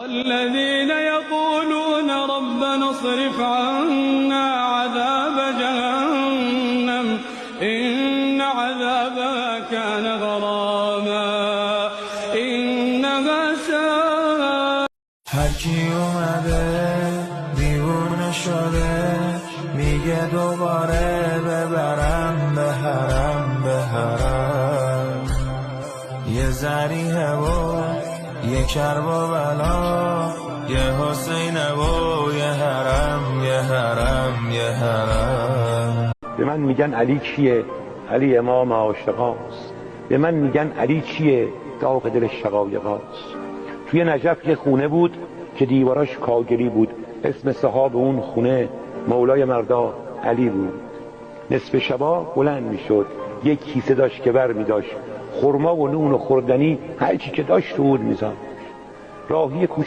الذين يقولون ربنا اصرف عنا عذاب جهنم إن عذابها كان غراما إنها ساءت. هر کی اومده دیوونه شده میگه دوباره ببرم به حرم به حرم. یه ذریحه و یه کرب و بلا یه حسینه و یه حرم یه حرم یه حرم. به من میگن علی کیه؟ علی امام عاشقاست. به من میگن علی چیه؟ داغ دل شقایقاست. توی نجف یه خونه بود که دیواراش کاگلی بود. اسم صاحب اون خونه مولای مردا علی بود. نصف شبا بلند میشد، یک کیسه داشت که بر میداشت، خرما و نون و خوردنی هر چی که داشت بود میذاشت. راهی